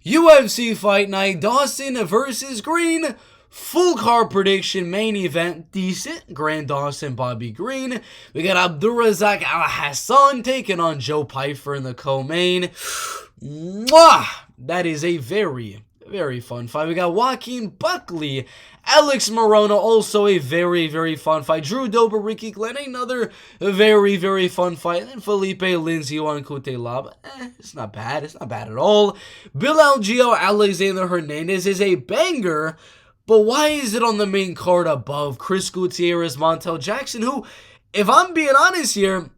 UFC Fight Night, Dawson versus Green. Full card prediction, main event, decent. Grand Dawson, Bobby Green. We got Abdul, Razak, Alhassan taking on Joe Pyfer in the co-main. Mwah! That is a very fun fight. We got Joaquin, Buckley, Alex Morono, also a very fun fight. Drew, Dober, Aoriqileng, another very fun fight. And then Phillipe, Lindsay on Cutelaba. It's not bad. It's not bad at all. Bill Algeo, Alexander Hernandez is a banger. But why is it on the main card above Chris Gutierrez, Montel Jackson, who, if I'm being honest here,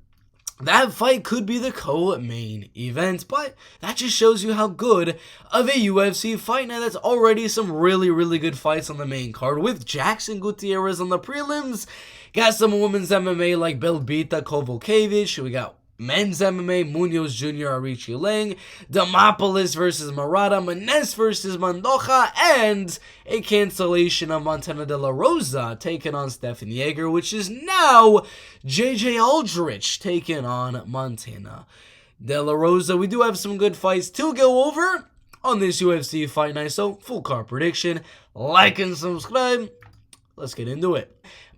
that fight could be the co-main event, but that just shows you how good of a UFC fight. Now, that's already some really good fights on the main card with Jackson, Gutierrez on the prelims. Got some women's MMA like Belbita, Kowalkiewicz. We got men's MMA, Munoz Jr., Aoriqileng, Demopoulos versus Murata, Maness versus Mendonca, and a cancellation of Montana de la Rosa taking on Stefan Yeager, which is now JJ Aldrich taking on Montana de la Rosa. We do have some good fights to go over on this UFC Fight Night, so full card prediction, like and subscribe. Let's get into it.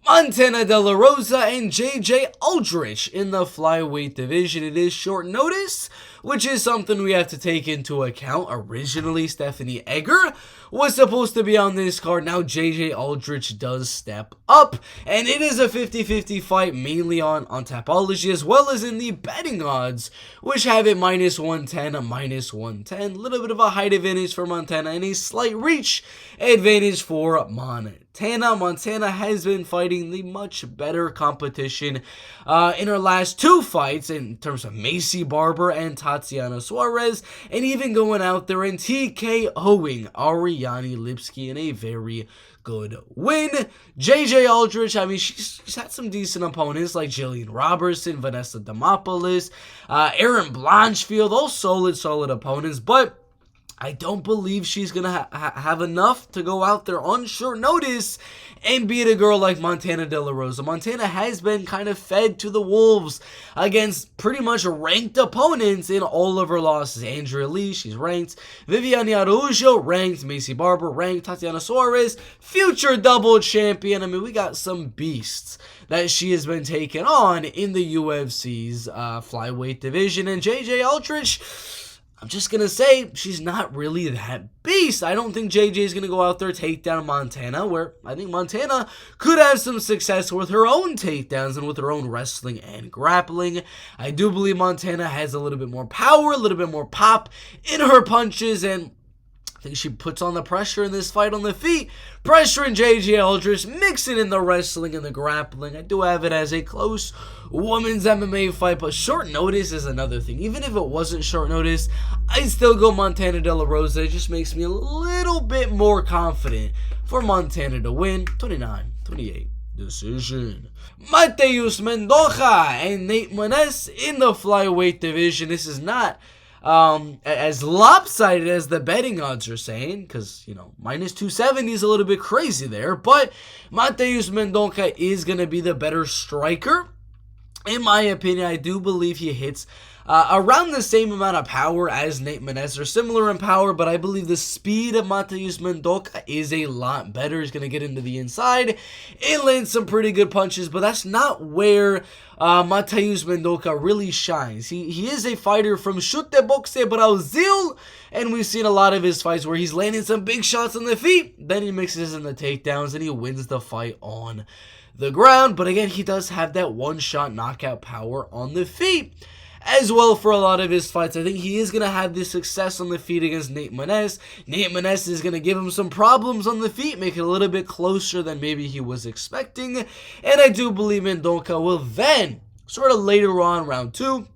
Montana de la Rosa and JJ Aldrich in the flyweight division. It is short notice, which is something we have to take into account. Originally, Stephanie Egger was supposed to be on this card. Now, JJ Aldrich does step up, and it is a 50-50 fight, mainly on Tapology, as well as in the betting odds, which have it -110, a -110. A little bit of a height advantage for Montana, and a slight reach advantage for Montana. Montana has been fighting the much better competition in her last two fights in terms of Macy Barber and Tatiana Suarez, and even going out there and TKOing Ariane Lipski in a very good win. JJ Aldrich, I mean, she's had some decent opponents like Jillian Robertson, Vanessa Demopoulos, Erin Blanchfield, all solid opponents, but I don't believe she's going to have enough to go out there on short notice and beat a girl like Montana de la Rosa. Montana has been kind of fed to the wolves against pretty much ranked opponents in all of her losses. Andrea Lee, she's ranked. Viviane Araújo, ranked. Macy Barber, ranked. Tatiana Suarez, future double champion. I mean, we got some beasts that she has been taking on in the UFC's flyweight division. And JJ Aldrich, I'm just going to say, she's not really that beast. I don't think JJ is going to go out there take down Montana, where I think Montana could have some success with her own takedowns and with her own wrestling and grappling. I do believe Montana has a little bit more power, a little bit more pop in her punches, and I think she puts on the pressure in this fight on the feet. Pressuring JJ Aldrich, mixing in the wrestling and the grappling. I do have it as a close women's MMA fight, but short notice is another thing. Even if it wasn't short notice, I'd still go Montana de la Rosa. It just makes me a little bit more confident for Montana to win. 29-28 decision. Mateus, Mendonca, and Nate Maness in the flyweight division. This is not as lopsided as the betting odds are saying, because, you know, -270 is a little bit crazy there, but Mateus Mendonca is going to be the better striker. In my opinion, I do believe he hits around the same amount of power as Nate Maness. They're similar in power, but I believe the speed of Mateus Mendonca is a lot better. He's going to get into the inside and land some pretty good punches, but that's not where Mateus Mendonca really shines. He is a fighter from Chute Boxe Brazil, and we've seen a lot of his fights where he's landing some big shots on the feet, then he mixes in the takedowns, and he wins the fight on the ground. But again, he does have that one-shot knockout power on the feet as well for a lot of his fights. I think he is going to have this success on the feet against Nate Maness. Nate Maness is going to give him some problems on the feet, make it a little bit closer than maybe he was expecting. And I do believe Mendonca will then, sort of later on, round 2,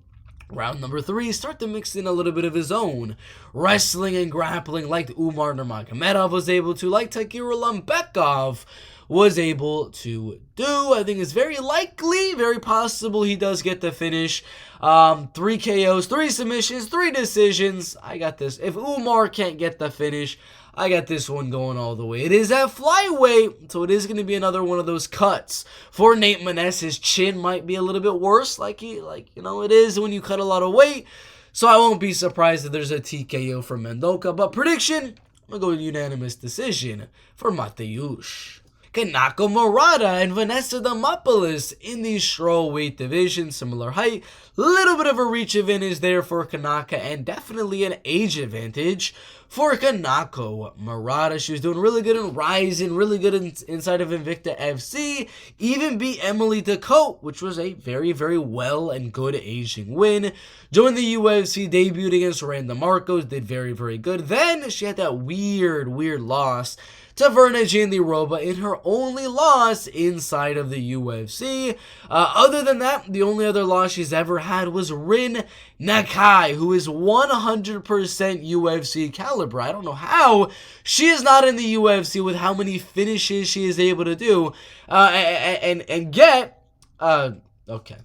round number 3, start to mix in a little bit of his own wrestling and grappling like Umar Nurmagomedov was able to, like Takeru Lambekov was able to do. I think it's very likely, very possible he does get the finish. 3 KOs, 3 submissions, 3 decisions. I got this. If Umar can't get the finish, I got this one going all the way. It is at flyweight, so it is going to be another one of those cuts for Nate Maness. His chin might be a little bit worse, like it is when you cut a lot of weight. So I won't be surprised if there's a TKO for Mendonca. But prediction, I'm going to go unanimous decision for Mateus. Kanako Murata and Vanessa Demopoulos in the strawweight division. Similar height. Little bit of a reach advantage there for Kanako, and definitely an age advantage for Kanako Murata. She was doing really good in Rising, really good inside of Invicta FC. Even beat Emily Decote, which was a very, very well and good aging win. Joined the UFC, debuted against Randa Marcos, did very, very good. Then she had that weird loss to Verna Roba in her only loss inside of the UFC. Other than that, the only other loss she's ever had was Rin Nakai, who is 100% UFC caliber. I don't know how she is not in the UFC with how many finishes she is able to do and get. Okay,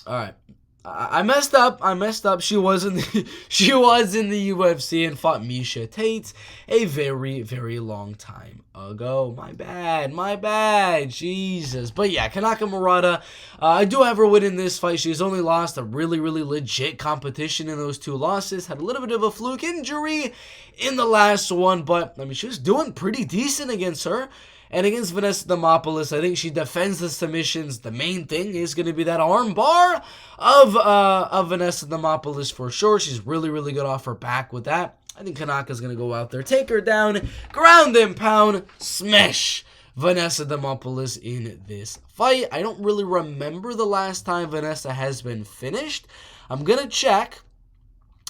all right. I messed up. She was in the UFC and fought Misha Tate a very, very long time ago. My bad. Jesus. But yeah, Kanako Murata, I do have her win in this fight. She's only lost a really, really legit competition in those 2 losses. Had a little bit of a fluke injury in the last one, but I mean, she was doing pretty decent against her. And against Vanessa Demopoulos, I think she defends the submissions. The main thing is going to be that arm bar of Vanessa Demopoulos for sure. She's really, really good off her back with that. I think Kanaka's going to go out there, take her down, ground and pound, smash Vanessa Demopoulos in this fight. I don't really remember the last time Vanessa has been finished. I'm going to check.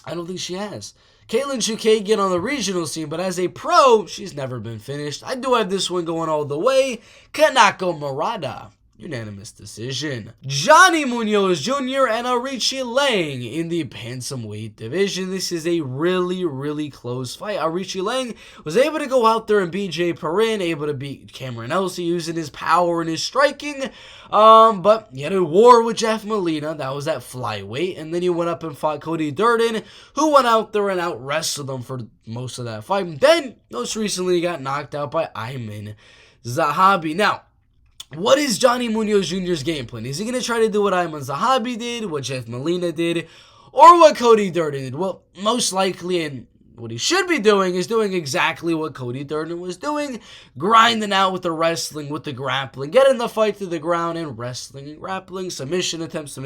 I don't think she has. Caitlin Chukagian on the regional scene, but as a pro, she's never been finished. I do have this one going all the way. Kanako Murata, unanimous decision. Johnny Munoz Jr. and Aoriqileng in the bantamweight division. This is a really, really close fight. Aoriqileng was able to go out there and beat Jay Perrin, able to beat Cameron Elsey using his power and his striking. But he had a war with Jeff Molina. That was at flyweight. And then he went up and fought Cody Durden, who went out there and out-wrestled him for most of that fight. And then, most recently, he got knocked out by Ayman Zahabi. Now, what is Johnny Munoz Jr.'s game plan? Is he going to try to do what Ayman Zahabi did, what Jeff Molina did, or what Cody Durden did? Well, most likely, and what he should be doing is doing exactly what Cody Durden was doing, grinding out with the wrestling, with the grappling, getting the fight to the ground and wrestling and grappling, submission attempts,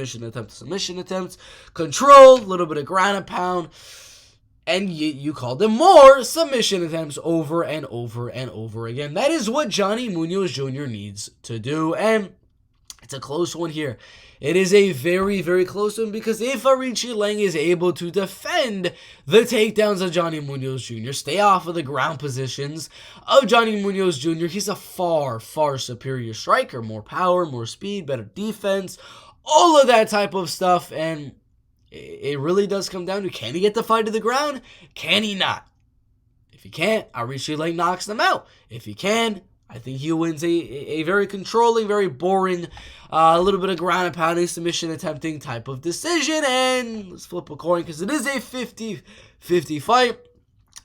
control, a little bit of ground and pound, and you called them more submission attempts over and over and over again. That is what Johnny Munoz Jr. needs to do, and it's a close one here. It is a very, very close one because if Aoriqileng is able to defend the takedowns of Johnny Munoz Jr., stay off of the ground positions of Johnny Munoz Jr., he's a far, far superior striker. More power, more speed, better defense, all of that type of stuff. And it really does come down to, can he get the fight to the ground? Can he not? If he can't, Aoriqileng knocks them out. If he can, I think he wins a very controlling, very boring, a little bit of ground and pounding, submission attempting type of decision. And let's flip a coin because it is a 50-50 fight.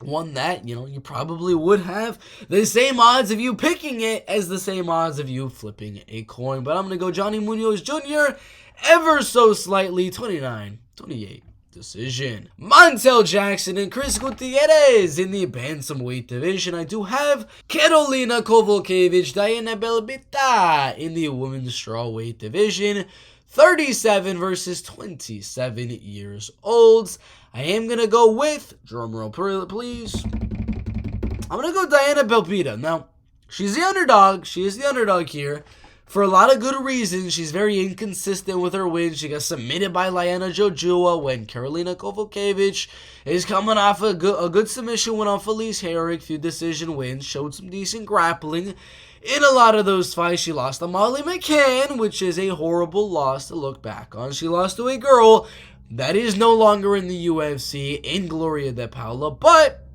One that, you probably would have the same odds of you picking it as the same odds of you flipping a coin. But I'm going to go Johnny Munoz Jr. ever so slightly, 29-28. Decision. Montel Jackson and Chris Gutierrez in the bantamweight division. I do have Karolina Kowalkiewicz, Diana Belbita in the women's strawweight division. 37 versus 27 years olds. I am going to go with, drumroll please, I'm going to go Diana Belbita. Now, she's the underdog. She is the underdog here. For a lot of good reasons. She's very inconsistent with her wins. She got submitted by Liana Jojua when Karolina Kowalkiewicz is coming off a good submission win on Felice Herrig, few decision wins, showed some decent grappling. In a lot of those fights, she lost to Molly McCann, which is a horrible loss to look back on. She lost to a girl that is no longer in the UFC, in Gloria De Paula, but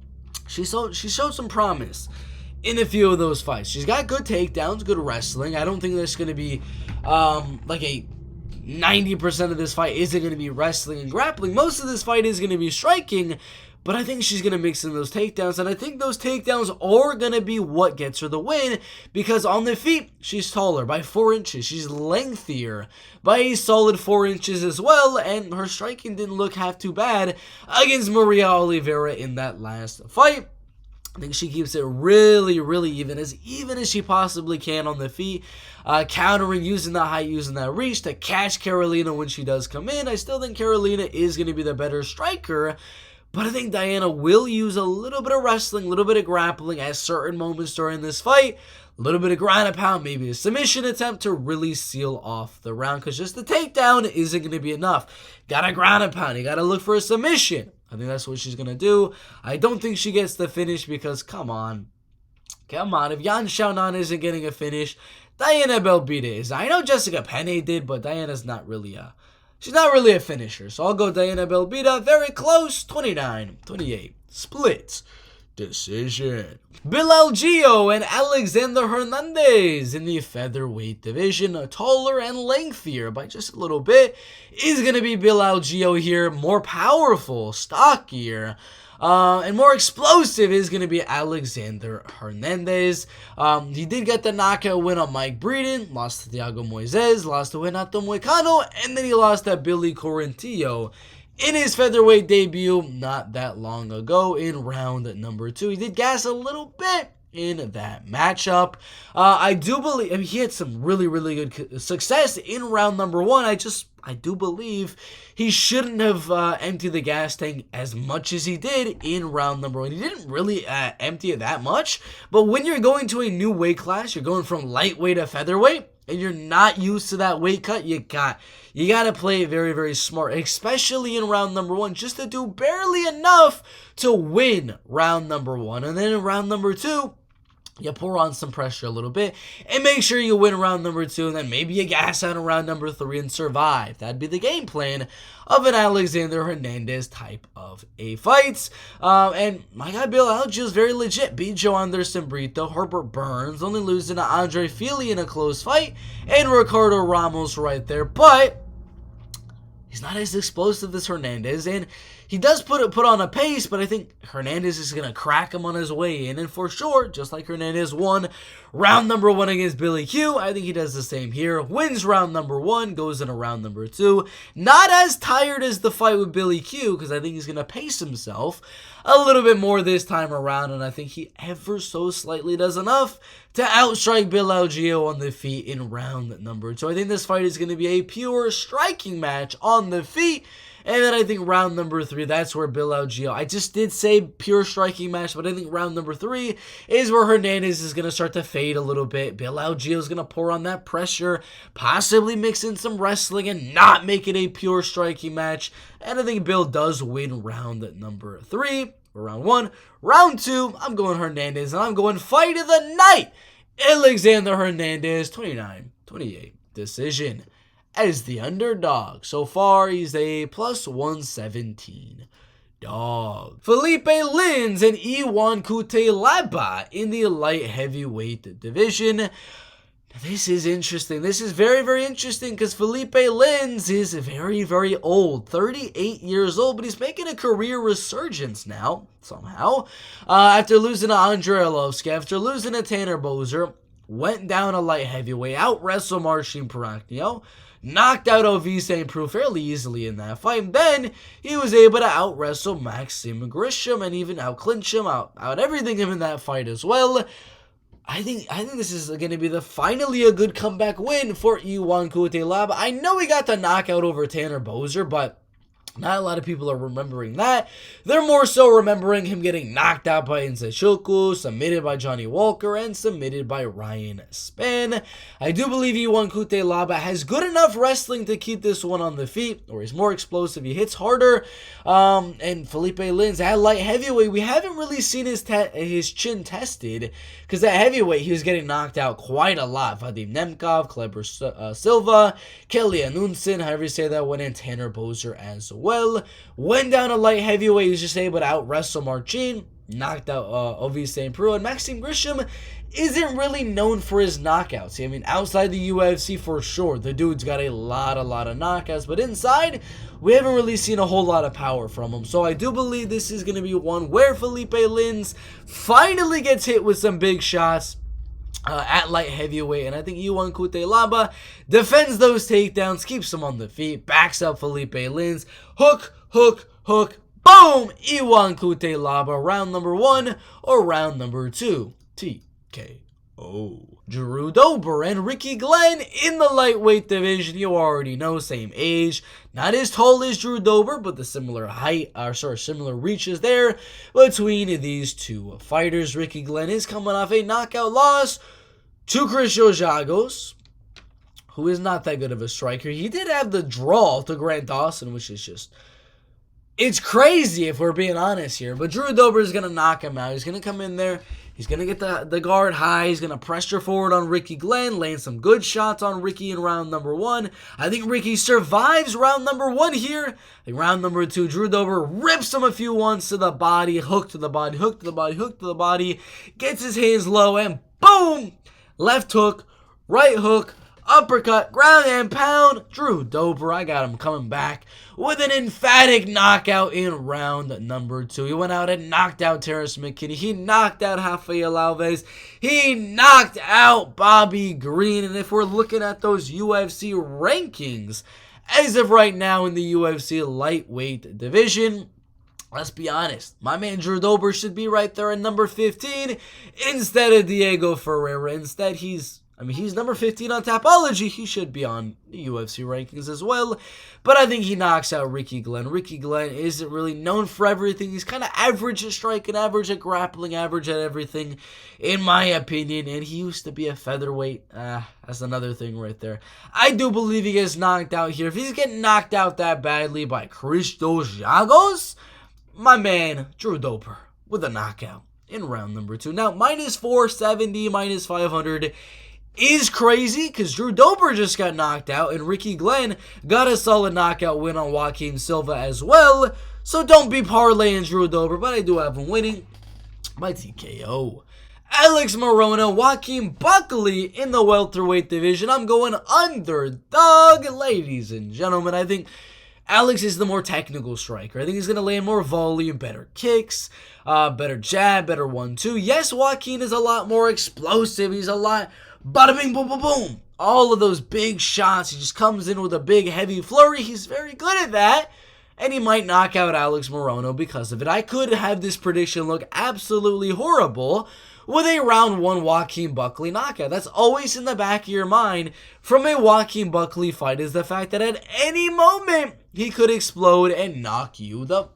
she showed some promise in a few of those fights. She's got good takedowns, good wrestling. I don't think there's going to be like a 90% of this fight isn't going to be wrestling and grappling. Most of this fight is going to be striking, But I think she's going to mix in those takedowns, and I think those takedowns are going to be what gets her the win, because on the feet, she's taller by 4 inches. She's lengthier by a solid 4 inches as well, and her striking didn't look half too bad against Maria Oliveira in that last fight. I think she keeps it really, really even as she possibly can on the feet, countering, using the height, using that reach to catch Karolina when she does come in. I still think Karolina is going to be the better striker, but I think Diana will use a little bit of wrestling, a little bit of grappling at certain moments during this fight. A little bit of ground and pound, maybe a submission attempt to really seal off the round, because just the takedown isn't going to be enough. Gotta ground and pound. You gotta look for a submission. I think that's what she's going to do. I don't think she gets the finish because, come on. If Yan Xiaonan isn't getting a finish, Diana Belbita is. I know Jessica Penne did, but Diana's not really she's not really a finisher. So I'll go Diana Belbita. Very close. 29-28. Split decision. Algeo and Alexander Hernandez in the featherweight division, taller and lengthier by just a little bit, is going to be Algeo here. More powerful, stockier, and more explosive is going to be Alexander Hernandez. He did get the knockout win on Mike Breeden, lost to Thiago Moises, lost to Renato Moicano, and then he lost to Billy Corintillo in his featherweight debut not that long ago in round number 2. He did gas a little bit in that matchup. I do believe, he had some really, really good success in round number 1. I do believe he shouldn't have emptied the gas tank as much as he did in round number 1. He didn't really empty it that much, but when you're going to a new weight class, you're going from lightweight to featherweight, and you're not used to that weight cut, you got to play it very, very smart, especially in round number 1, just to do barely enough to win round number 1. And then in round number 2, you pour on some pressure a little bit and make sure you win round number 2, and then maybe you gas out in round number 3 and survive. That'd be the game plan of an Alexander Hernandez type of a fight. And my guy Bill Algeo is very legit. Beat Joe Anderson Brito, Herbert Burns, only losing to Andre Fili in a close fight, and Ricardo Ramos right there. But he's not as explosive as Hernandez, and he does put on a pace, but I think Hernandez is going to crack him on his way in. And for sure, just like Hernandez won round number 1 against Billy Q, I think he does the same here. Wins round number 1, goes into round number 2. Not as tired as the fight with Billy Q, because I think he's going to pace himself a little bit more this time around, and I think he ever so slightly does enough to outstrike Bill Algeo on the feet in round number 2. I think this fight is going to be a pure striking match on the feet. And then I think round number 3, that's where Bill Algeo, I just did say pure striking match, but I think round number 3 is where Hernandez is going to start to fade a little bit. Bill Algeo is going to pour on that pressure, possibly mix in some wrestling and not make it a pure striking match. And I think Bill does win round number 3, or round 1. Round 2, I'm going Hernandez, and I'm going fight of the night, Alexander Hernandez, 29-28 decision. As the underdog. So far, he's a plus 117 dog. Phillipe Lins and Iwan Cutelaba in the light heavyweight division. This is interesting. This is very, very interesting because Phillipe Lins is very, very old. 38 years old, but he's making a career resurgence now, somehow. After losing to Andrei Arlovski, after losing to Tanner Boser, went down a light heavyweight, out-wrestled Marcin Prachnio, knocked out Ovise Prue fairly easily in that fight. Then he was able to out-wrestle Maxim Grisham and even out-clinch him, out everything him in that fight as well. I think this is going to be finally a good comeback win for Iwan Cutelaba. I know he got the knockout over Tanner Boser, but not a lot of people are remembering that. They're more so remembering him getting knocked out by Nzechukwu, submitted by Johnny Walker, and submitted by Ryan Spann. I do believe Iwan Cutelaba has good enough wrestling to keep this one on the feet, or he's more explosive, he hits harder. And Phillipe Lins at light heavyweight, we haven't really seen his chin tested, because at heavyweight he was getting knocked out quite a lot. Vadim Nemkov, Kleber Silva, Kelly Anunsin, however you say that one, and Tanner Boser as well. Went down a light heavyweight, he was just able to out-wrestle Marcin. knocked out Ovi St. Preux, and Maxime Grisham isn't really known for his knockouts. I mean, outside the UFC for sure, the dude's got a lot of knockouts, but inside, we haven't really seen a whole lot of power from him. So I do believe this is going to be one where Phillipe Lins finally gets hit with some big shots at light heavyweight, and I think Iwan Cutelaba defends those takedowns, keeps him on the feet, backs up Phillipe Lins, hook, boom! Iwan Cutelaba, round number 1 or round number 2. TKO. Drew Dober and Aoriqileng in the lightweight division. You already know, same age. Not as tall as Drew Dober, but the similar height, similar reaches there between these two fighters. Aoriqileng is coming off a knockout loss to Cristiano Jagos, who is not that good of a striker. He did have the draw to Grant Dawson, which is just... it's crazy if we're being honest here. But Drew Dober is going to knock him out. He's going to come in there. He's going to get the guard high. He's going to pressure forward on Aoriqileng, land some good shots on Ricky in round number 1. I think Ricky survives round number 1 here. In round number 2, Drew Dober rips him a few ones to the body, hook to the body, gets his hands low, and boom! Left hook, right hook, uppercut, ground and pound. Drew Dober, I got him coming back with an emphatic knockout in round number 2. He went out and knocked out Terrence McKinney. He knocked out Rafael Alves. He knocked out Bobby Green. And if we're looking at those UFC rankings, as of right now in the UFC lightweight division, let's be honest, my man Drew Dober should be right there at number 15 instead of Diego Ferreira. Instead, he's number 15 on Tapology. He should be on the UFC rankings as well. But I think he knocks out Aoriqileng. Aoriqileng isn't really known for everything. He's kind of average at striking, average at grappling, average at everything, in my opinion. And he used to be a featherweight. That's another thing right there. I do believe he gets knocked out here. If he's getting knocked out that badly by Cristiano Jagos, my man Drew Dober with a knockout in round number 2. Now, minus 470, minus 500 is crazy because Drew Dober just got knocked out and Aoriqileng got a solid knockout win on Joaquin Silva as well. So don't be parlaying Drew Dober, but I do have him winning by TKO. Alex Morono, Joaquin Buckley in the welterweight division. I'm going underdog, ladies and gentlemen. I think Alex is the more technical striker. I think he's going to land more volume, better kicks, better jab, better 1-2. Yes, Joaquin is a lot more explosive. He's a lot bada bing, boom, boom, boom. All of those big shots. He just comes in with a big, heavy flurry. He's very good at that. And he might knock out Alex Morono because of it. I could have this prediction look absolutely horrible with a round 1 Joaquin Buckley knockout. That's always in the back of your mind from a Joaquin Buckley fight, is the fact that at any moment he could explode and knock you the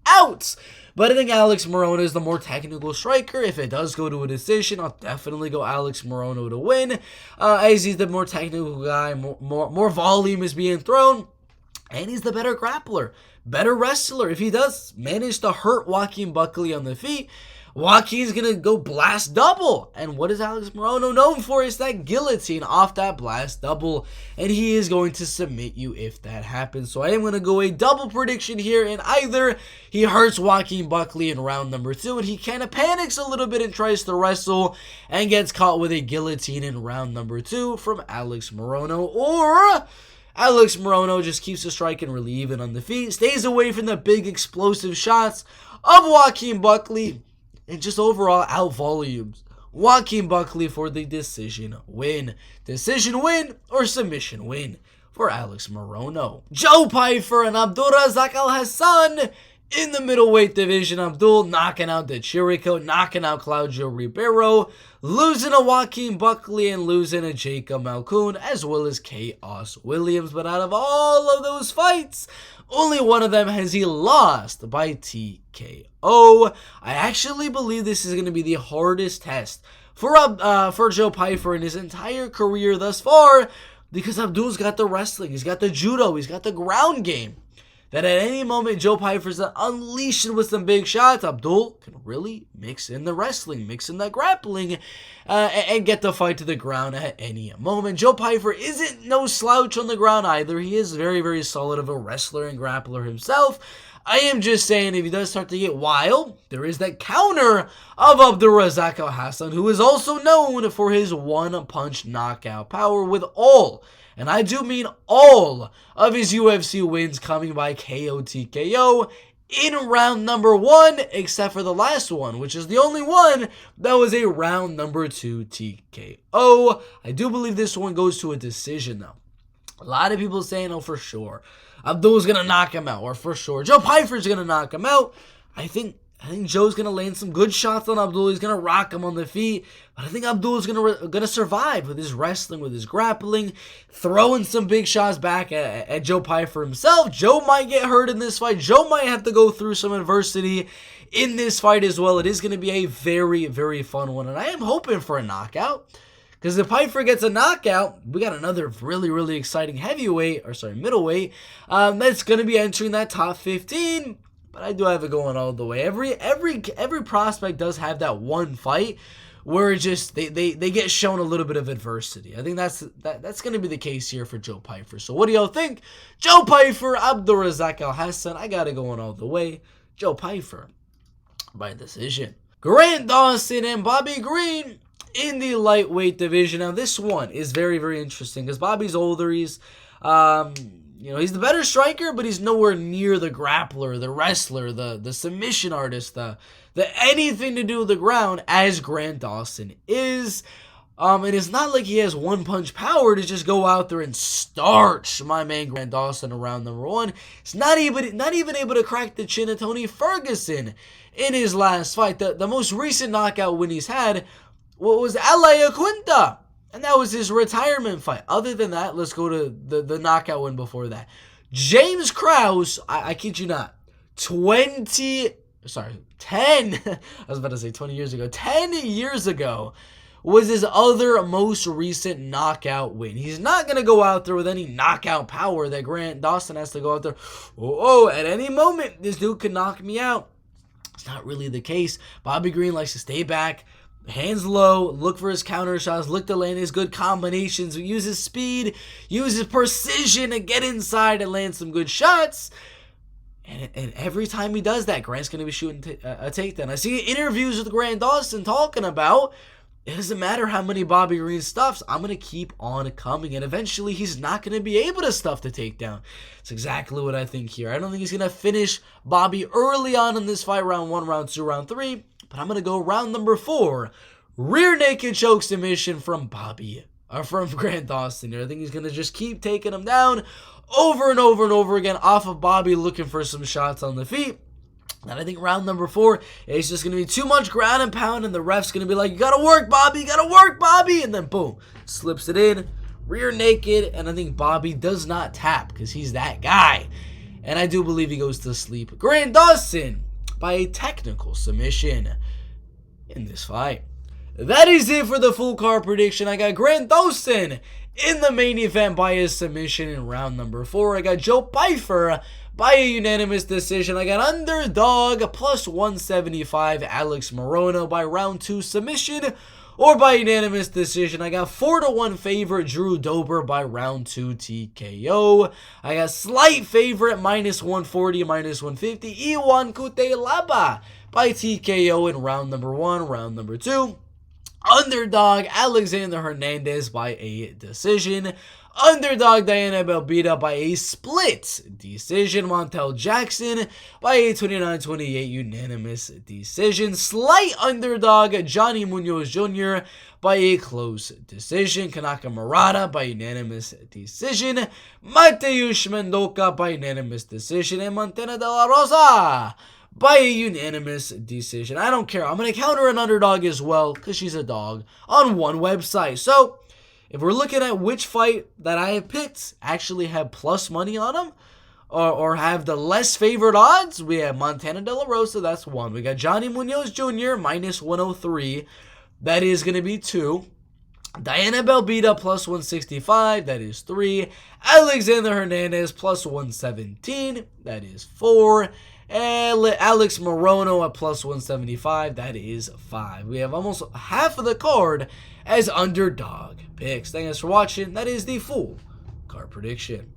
out. But I think Alex Morono is the more technical striker. If it does go to a decision, I'll definitely go Alex Morono to win, as he's the more technical guy, more volume is being thrown, and he's the better grappler, better wrestler. If he does manage to hurt Joaquin Buckley on the feet, Joaquin's going to go blast double. And what is Alex Morono known for? Is that guillotine off that blast double. And he is going to submit you if that happens. So I am going to go a double prediction here. And either he hurts Joaquin Buckley in round number 2 and he kind of panics a little bit and tries to wrestle and gets caught with a guillotine in round number 2 from Alex Morono. Or Alex Morono just keeps the striking really even on the feet, stays away from the big explosive shots of Joaquin Buckley, and just overall out volumes Joaquin Buckley for the decision win. Decision win or submission win for Alex Morono. Joe Pyfer and Abdul Razak Alhassan in the middleweight division. Abdul knocking out the Chirico, knocking out Claudio Ribeiro, losing to Joaquin Buckley and losing to Jacob Malkoun, as well as Chaos Williams. But out of all of those fights, only one of them has he lost by TKO. I actually believe this is going to be the hardest test for Joe Pyfer in his entire career thus far, because Abdul's got the wrestling, he's got the judo, he's got the ground game, that at any moment Joe Pyfer's unleashing with some big shots, Abdul can really mix in the wrestling, mix in the grappling, and get the fight to the ground at any moment. Joe Pyfer isn't no slouch on the ground either. He is very, very solid of a wrestler and grappler himself. I am just saying, if he does start to get wild, there is that counter of Razak Alhassan, who is also known for his one-punch knockout power with all, and I do mean all, of his UFC wins coming by KO TKO in round number 1, except for the last one, which is the only one that was a round number 2 TKO. I do believe this one goes to a decision, though. A lot of people saying, oh, for sure, Abdul's going to knock him out, or for sure, Joe Pyfer's going to knock him out. I think Joe's going to land some good shots on Abdul. He's going to rock him on the feet. But I think Abdul's going to survive with his wrestling, with his grappling, throwing some big shots back at Joe Pyfer himself. Joe might get hurt in this fight. Joe might have to go through some adversity in this fight as well. It is going to be a very, very fun one. And I am hoping for a knockout. Because if Pyfer gets a knockout, we got another really, really exciting middleweight that's going to be entering that top 15. But I do have it going all the way. Every prospect does have that one fight where it just they get shown a little bit of adversity. I think that's going to be the case here for Joe Pyfer. So what do y'all think? Joe Pyfer, Razak Alhassan. I got it going all the way. Joe Pyfer by decision. Grant Dawson and Bobby Green in the lightweight division. Now this one is very, very interesting because Bobby's older. He's he's the better striker, but he's nowhere near the grappler, the wrestler, the submission artist, the anything to do with the ground as Grant Dawson is. And it's not like he has one punch power to just go out there and starch my man Grant Dawson around number 1. He's not even able to crack the chin of Tony Ferguson in his last fight. The most recent knockout win he's had was Aoriqileng, and that was his retirement fight. Other than that, let's go to the knockout win before that. James Krause, I kid you not, 10, I was about to say 20 years ago, 10 years ago was his other most recent knockout win. He's not going to go out there with any knockout power that Grant Dawson has to go out there, at any moment, this dude could knock me out. It's not really the case. Bobby Green likes to stay back, hands low, look for his counter shots, look to land his good combinations, use his speed, use his precision to get inside and land some good shots. And every time he does that, Grant's going to be shooting a takedown. I see interviews with Grant Dawson talking about, it doesn't matter how many Bobby Green stuffs, I'm going to keep on coming. And eventually, he's not going to be able to stuff the takedown. It's exactly what I think here. I don't think he's going to finish Bobby early on in this fight, round 1, round 2, round 3. But I'm going to go round number 4. Rear naked choke submission from Grant Dawson here. I think he's going to just keep taking him down over and over and over again off of Bobby, looking for some shots on the feet. And I think round number 4 is just going to be too much ground and pound, and the ref's going to be like, you got to work, Bobby, you got to work, Bobby. And then boom, slips it in, rear naked. And I think Bobby does not tap because he's that guy. And I do believe he goes to sleep. Grant Dawson by a technical submission in this fight. That is it for the full card prediction. I got Grant Dawson in the main event by a submission in round number 4. I got Joe Pyfer by a unanimous decision. I got underdog plus 175 Alex Morono by round 2 submission or by unanimous decision. I got 4-1 favorite Drew Dober by round 2 TKO. I got slight favorite minus 140, minus 150 Iwan Cutelaba by TKO in round number 1, round number 2. Underdog Alexander Hernandez by a decision. Underdog Diana Belbita by a split decision. Montel Jackson by a 29-28 unanimous decision. Slight underdog Johnny Munoz Jr. by a close decision. Kanako Murata by unanimous decision. Mateus Mendonca by unanimous decision. And Montana de la Rosa by a unanimous decision. I don't care. I'm going to counter an underdog as well because she's a dog on one website. So if we're looking at which fight that I have picked actually have plus money on them or have the less favored odds, we have Montana de la Rosa, that's 1. We got Johnny Munoz Jr. minus 103. That is going to be 2. Diana Belbita plus 165. That is 3. Alexander Hernandez plus 117. That is 4. And Alex Morono at plus 175. That is 5. We have almost half of the card as underdog picks. Thanks for watching. That is the full card prediction.